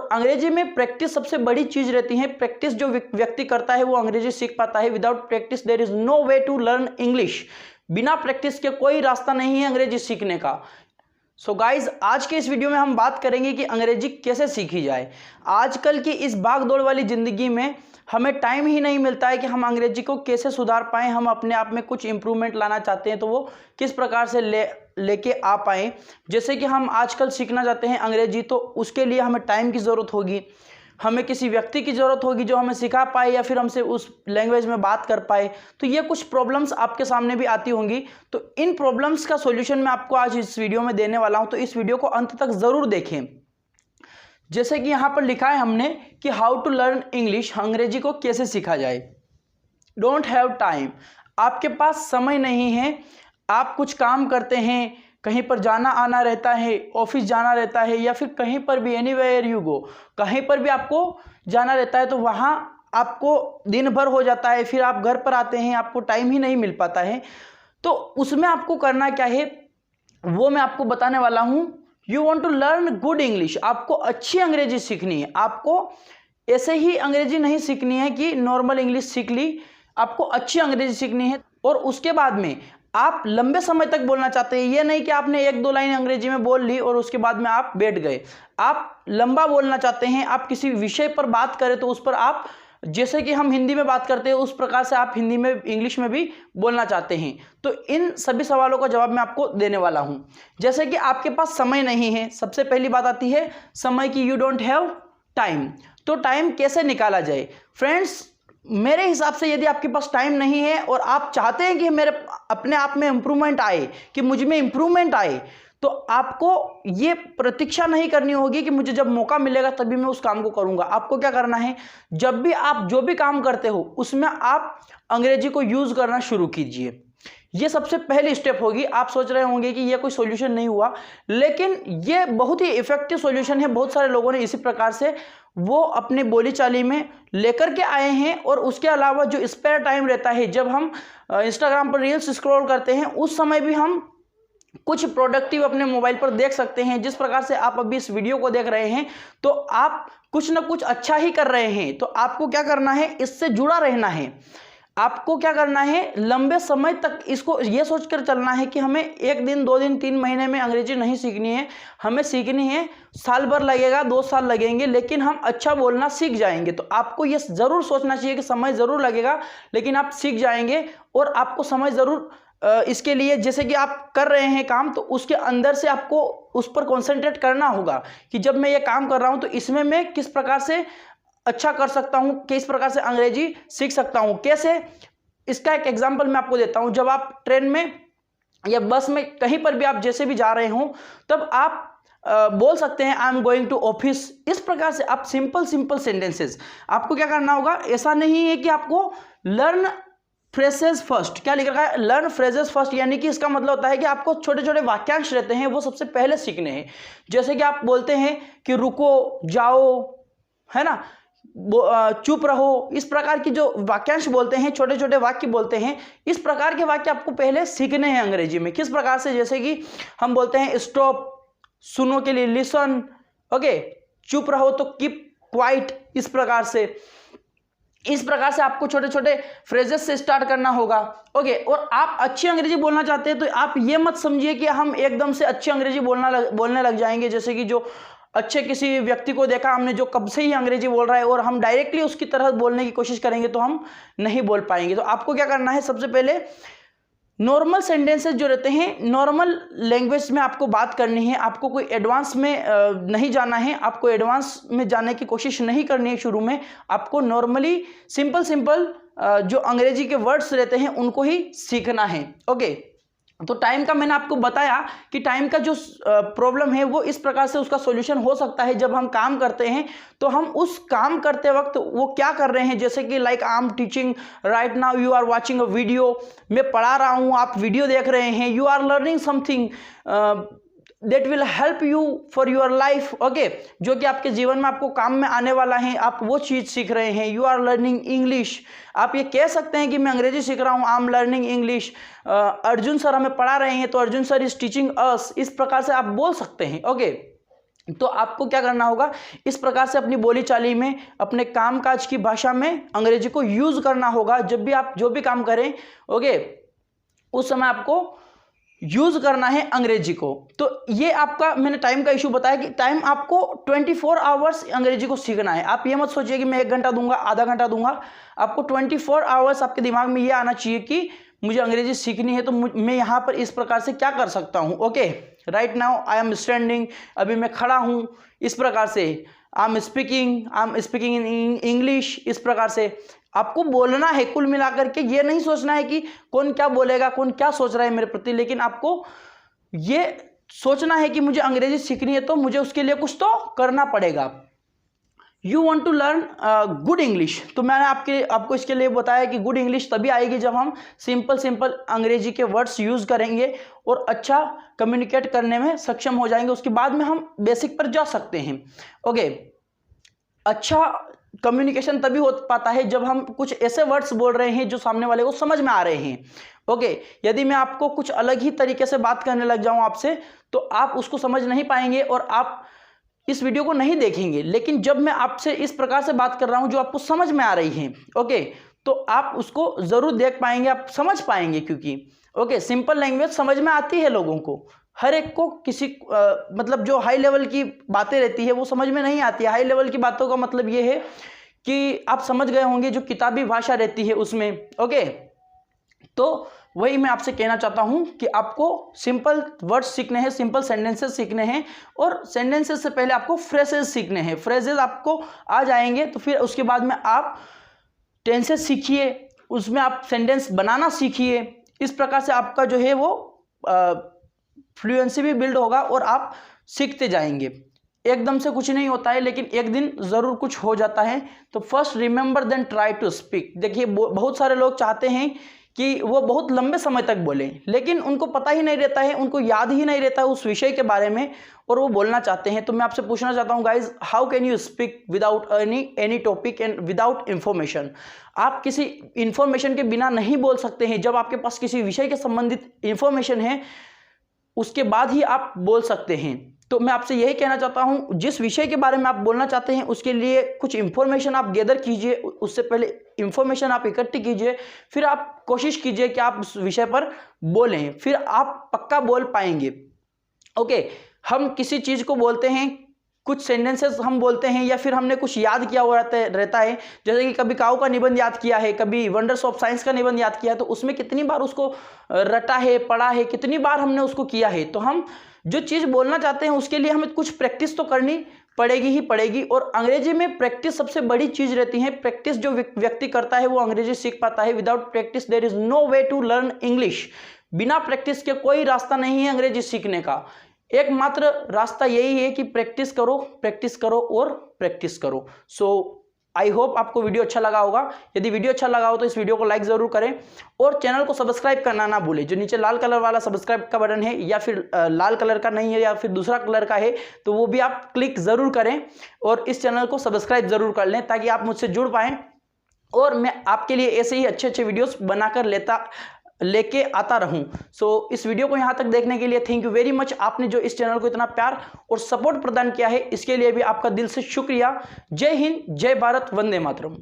और अंग्रेजी में प्रैक्टिस सबसे बड़ी चीज रहती है। प्रैक्टिस जो व्यक्ति करता है वो अंग्रेजी सीख पाता है। Without practice there is no way to learn English. बिना प्रैक्टिस के कोई रास्ता नहीं है अंग्रेजी सीखने का। सो गाइज, आज के इस वीडियो में हम बात करेंगे कि अंग्रेजी कैसे सीखी जाए। आजकल की इस भाग दौड़ वाली जिंदगी में हमें टाइम ही नहीं मिलता है कि हम अंग्रेजी को कैसे सुधार पाएं। हम अपने आप में कुछ इंप्रूवमेंट लाना चाहते हैं तो वो किस प्रकार से लेके आ पाएँ। जैसे कि हम आजकल सीखना चाहते हैं अंग्रेजी, तो उसके लिए हमें टाइम की ज़रूरत होगी, हमें किसी व्यक्ति की ज़रूरत होगी जो हमें सिखा पाए या फिर हमसे उस लैंग्वेज में बात कर पाए। तो ये कुछ प्रॉब्लम्स आपके सामने भी आती होंगी। तो इन प्रॉब्लम्स का सॉल्यूशन मैं आपको आज इस वीडियो में देने वाला हूं, तो इस वीडियो को अंत तक ज़रूर देखें। जैसे कि यहाँ पर लिखा है हमने कि हाउ टू लर्न इंग्लिश, अंग्रेजी को कैसे सीखा जाए। डोंट हैव टाइम, आपके पास समय नहीं है, आप कुछ काम करते हैं, कहीं पर जाना आना रहता है, ऑफिस जाना रहता है या फिर कहीं पर भी एनीवेयर यू गो, कहीं पर भी आपको जाना रहता है तो वहाँ आपको दिन भर हो जाता है, फिर आप घर पर आते हैं, आपको टाइम ही नहीं मिल पाता है। तो उसमें आपको करना क्या है वो मैं आपको बताने वाला हूँ। You want to learn good English, आपको अच्छी अंग्रेजी सीखनी है। आपको ऐसे ही अंग्रेजी नहीं सीखनी है कि नॉर्मल इंग्लिश सीख ली, आपको अच्छी अंग्रेजी सीखनी है। और उसके बाद में आप लंबे समय तक बोलना चाहते हैं, ये नहीं कि आपने एक दो लाइन अंग्रेजी में बोल ली और उसके बाद में आप बैठ गए। आप लंबा बोलना चाहते हैं, आप किसी विषय पर बात करें तो उस पर आप, जैसे कि हम हिंदी में बात करते हैं उस प्रकार से आप हिंदी में इंग्लिश में भी बोलना चाहते हैं। तो इन सभी सवालों का जवाब मैं आपको देने वाला हूं। जैसे कि आपके पास समय नहीं है, सबसे पहली बात आती है समय की, यू डोंट हैव टाइम। तो टाइम कैसे निकाला जाए फ्रेंड्स? मेरे हिसाब से यदि आपके पास टाइम नहीं है और आप चाहते हैं कि मेरे अपने आप में इंप्रूवमेंट आए, कि मुझ में इंप्रूवमेंट आए, तो आपको ये प्रतीक्षा नहीं करनी होगी कि मुझे जब मौका मिलेगा तभी मैं उस काम को करूंगा। आपको क्या करना है, जब भी आप जो भी काम करते हो उसमें आप अंग्रेजी को यूज करना शुरू कीजिए। ये सबसे पहली स्टेप होगी। आप सोच रहे होंगे कि ये कोई सॉल्यूशन नहीं हुआ, लेकिन ये बहुत ही इफेक्टिव सॉल्यूशन है। बहुत सारे लोगों ने इसी प्रकार से वो अपने बोलीचाली में लेकर के आए हैं। और उसके अलावा जो स्पेयर टाइम रहता है, जब हम इंस्टाग्राम पर रील्स स्क्रॉल करते हैं उस समय भी हम कुछ प्रोडक्टिव अपने मोबाइल पर देख सकते हैं। जिस प्रकार से आप अभी इस वीडियो को देख रहे हैं तो आप कुछ ना कुछ अच्छा ही कर रहे हैं। तो आपको क्या करना है, इससे जुड़ा रहना है। आपको क्या करना है, लंबे समय तक इसको ये सोचकर चलना है कि हमें एक दिन, 2 दिन, 3 महीने में अंग्रेजी नहीं सीखनी है, हमें सीखनी है साल भर लगेगा, 2 साल लगेंगे, लेकिन हम अच्छा बोलना सीख जाएंगे। तो आपको ये ज़रूर सोचना चाहिए कि समय ज़रूर लगेगा लेकिन आप सीख जाएंगे। और आपको समय ज़रूर इसके लिए, जैसे कि आप कर रहे हैं काम, तो उसके अंदर से आपको उस पर कॉन्सेंट्रेट करना होगा कि जब मैं ये काम कर रहा हूँ तो इसमें मैं किस प्रकार से अच्छा कर सकता हूं, किस प्रकार से अंग्रेजी सीख सकता हूं, कैसे। इसका एक एग्जांपल मैं आपको देता हूं। जब आप ट्रेन में या बस में कहीं पर भी आप जैसे भी जा रहे हो, तब आप बोल सकते हैं I am going to office. इस प्रकार से आप सिंपल सेंटेंसेस, आपको क्या करना होगा, ऐसा नहीं है कि आपको लर्न फ्रेजेस फर्स्ट, क्या लिख रखा है, लर्न फ्रेजेस फर्स्ट, यानी कि इसका मतलब होता है कि आपको छोटे छोटे वाक्यांश रहते हैं वो सबसे पहले सीखने हैं। जैसे कि आप बोलते हैं कि रुको, जाओ, है ना, चुप रहो, इस प्रकार की जो वाक्यांश बोलते हैं, छोटे छोटे वाक्य बोलते हैं, इस प्रकार के वाक्य आपको पहले सीखने हैं अंग्रेजी में। किस प्रकार से, जैसे कि हम बोलते हैं स्टॉप, सुनो के लिए लिसन, ओके, चुप रहो तो कीप क्वाइट। इस प्रकार से आपको छोटे छोटे फ्रेजेस से स्टार्ट करना होगा, ओके। और आप अच्छी अंग्रेजी बोलना चाहते हैं तो आप ये मत समझिए कि हम एकदम से अच्छी अंग्रेजी बोलने लग जाएंगे। जैसे कि जो अच्छे किसी व्यक्ति को देखा हमने जो कब से ही अंग्रेजी बोल रहा है और हम डायरेक्टली उसकी तरह बोलने की कोशिश करेंगे तो हम नहीं बोल पाएंगे। तो आपको क्या करना है, सबसे पहले नॉर्मल सेंटेंसेस जो रहते हैं, नॉर्मल लैंग्वेज में आपको बात करनी है। आपको कोई एडवांस में नहीं जाना है, आपको एडवांस में जाने की कोशिश नहीं करनी है। शुरू में आपको नॉर्मली सिंपल जो अंग्रेजी के वर्ड्स रहते हैं उनको ही सीखना है, ओके। तो टाइम का मैंने आपको बताया कि टाइम का जो प्रॉब्लम है वो इस प्रकार से उसका सॉल्यूशन हो सकता है। जब हम काम करते हैं तो हम उस काम करते वक्त वो क्या कर रहे हैं, जैसे कि like I am teaching right now, you are watching a video, मैं पढ़ा रहा हूँ, आप वीडियो देख रहे हैं, you are learning something that will help you for your life, okay, जो कि आपके जीवन में आपको काम में आने वाला है, आप वो चीज़ सीख रहे हैं। यू आर लर्निंग इंग्लिश, आप ये कह सकते हैं कि मैं अंग्रेजी सीख रहा हूँ, I am learning English. Arjun sir हमें पढ़ा रहे हैं तो Arjun sir is teaching us, इस प्रकार से आप बोल सकते हैं, ओके। तो आपको क्या करना होगा, इस प्रकार से अपनी बोलीचाली में, अपने कामकाज की भाषा में अंग्रेजी को यूज करना होगा। जब भी आप जो भी काम करें, ओके, उस समय आपको यूज करना है अंग्रेजी को। तो ये आपका, मैंने टाइम का इशू बताया कि टाइम आपको 24 आवर्स अंग्रेजी को सीखना है। आप ये मत सोचिए कि मैं 1 घंटा दूंगा, आधा घंटा दूंगा। आपको 24 आवर्स आपके दिमाग में ये आना चाहिए कि मुझे अंग्रेजी सीखनी है, तो मैं यहाँ पर इस प्रकार से क्या कर सकता हूँ। Okay, right now I am standing, अभी मैं खड़ा हूँ, इस प्रकार से I am speaking in English, इस प्रकार से आपको बोलना है। कुल मिलाकर के ये नहीं सोचना है कि कौन क्या बोलेगा, कौन क्या सोच रहा है मेरे प्रति, लेकिन आपको ये सोचना है कि मुझे अंग्रेजी सीखनी है, तो मुझे उसके लिए कुछ तो करना पड़ेगा। You want to learn good English, तो मैंने आपको इसके लिए बताया कि गुड इंग्लिश तभी आएगी जब हम सिंपल अंग्रेजी के वर्ड्स यूज करेंगे और अच्छा कम्युनिकेट करने में सक्षम हो जाएंगे। उसके बाद में हम बेसिक पर जा सकते हैं। ओके, अच्छा कम्युनिकेशन तभी हो पाता है जब हम कुछ ऐसे वर्ड्स बोल रहे हैं जो सामने वाले को समझ में आ रहे हैं। ओके, यदि मैं आपको कुछ अलग ही तरीके से बात करने लग जाऊं आपसे, तो आप उसको समझ नहीं पाएंगे और आप इस वीडियो को नहीं देखेंगे। लेकिन जब मैं आपसे इस प्रकार से बात कर रहा हूं जो आपको समझ में आ रही है, ओके, तो आप उसको जरूर देख पाएंगे, आप समझ पाएंगे, क्योंकि ओके, सिंपल लैंग्वेज समझ में आती है लोगों को, हर एक को। किसी मतलब जो हाई लेवल की बातें रहती है वो समझ में नहीं आती है। हाई लेवल की बातों का मतलब ये है कि आप समझ गए होंगे जो किताबी भाषा रहती है उसमें। ओके, तो वही मैं आपसे कहना चाहता हूं कि आपको सिंपल वर्ड्स सीखने हैं, सिंपल सेंटेंसेस सीखने हैं, और सेंटेंसेस से पहले आपको फ्रेजेस सीखने हैं। फ्रेजेस आपको आ जाएंगे तो फिर उसके बाद में आप टेंसेस सीखिए, उसमें आप सेंटेंस बनाना सीखिए। इस प्रकार से आपका जो है वो फ्लुएंसी भी बिल्ड होगा और आप सीखते जाएंगे। एकदम से कुछ नहीं होता है, लेकिन एक दिन जरूर कुछ हो जाता है। तो first remember then try to speak. देखिए, बहुत सारे लोग चाहते हैं कि वो बहुत लंबे समय तक बोलें, लेकिन उनको पता ही नहीं रहता है, उनको याद ही नहीं रहता है उस विषय के बारे में, और वो बोलना चाहते हैं। तो मैं आपसे पूछना चाहता हूँ guys, how can you speak without any topic and without information. आप किसी इंफॉर्मेशन के बिना नहीं बोल सकते हैं। जब आपके पास किसी विषय के संबंधित इंफॉर्मेशन है, उसके बाद ही आप बोल सकते हैं। तो मैं आपसे यही कहना चाहता हूं, जिस विषय के बारे में आप बोलना चाहते हैं उसके लिए कुछ इंफॉर्मेशन आप गैदर कीजिए, उससे पहले इंफॉर्मेशन आप इकट्ठी कीजिए, फिर आप कोशिश कीजिए कि आप उस विषय पर बोलें, फिर आप पक्का बोल पाएंगे। ओके, हम किसी चीज़ को बोलते हैं, कुछ सेंटेंसेस हम बोलते हैं या फिर हमने कुछ याद किया हुआ रहता है, जैसे कि कभी काऊ का निबंध याद किया है, कभी वंडर्स ऑफ साइंस का निबंध याद किया है, तो उसमें कितनी बार उसको रटा है, पढ़ा है, कितनी बार हमने उसको किया है। तो हम जो चीज़ बोलना चाहते हैं उसके लिए हमें कुछ प्रैक्टिस तो करनी पड़ेगी ही पड़ेगी। और अंग्रेजी में प्रैक्टिस सबसे बड़ी चीज़ रहती है। प्रैक्टिस जो व्यक्ति करता है वो अंग्रेजी सीख पाता है। Without practice there is no way to learn English. बिना प्रैक्टिस के कोई रास्ता नहीं है अंग्रेजी सीखने का। एकमात्र रास्ता यही है कि प्रैक्टिस करो, प्रैक्टिस करो और प्रैक्टिस करो। सो आई होप आपको वीडियो अच्छा लगा होगा। यदि वीडियो अच्छा लगा हो तो इस वीडियो को लाइक जरूर करें और चैनल को सब्सक्राइब करना ना भूलें। जो नीचे लाल कलर वाला सब्सक्राइब का बटन है, या फिर लाल कलर का नहीं है या फिर दूसरा कलर का है, तो वो भी आप क्लिक जरूर करें और इस चैनल को सब्सक्राइब जरूर कर लें, ताकि आप मुझसे जुड़ पाएं और मैं आपके लिए ऐसे ही अच्छे वीडियोस बनाकर लेके आता रहूं। सो इस वीडियो को यहां तक देखने के लिए थैंक यू वेरी मच। आपने जो इस चैनल को इतना प्यार और सपोर्ट प्रदान किया है, इसके लिए भी आपका दिल से शुक्रिया। जय हिंद, जय भारत, वंदे मातरम।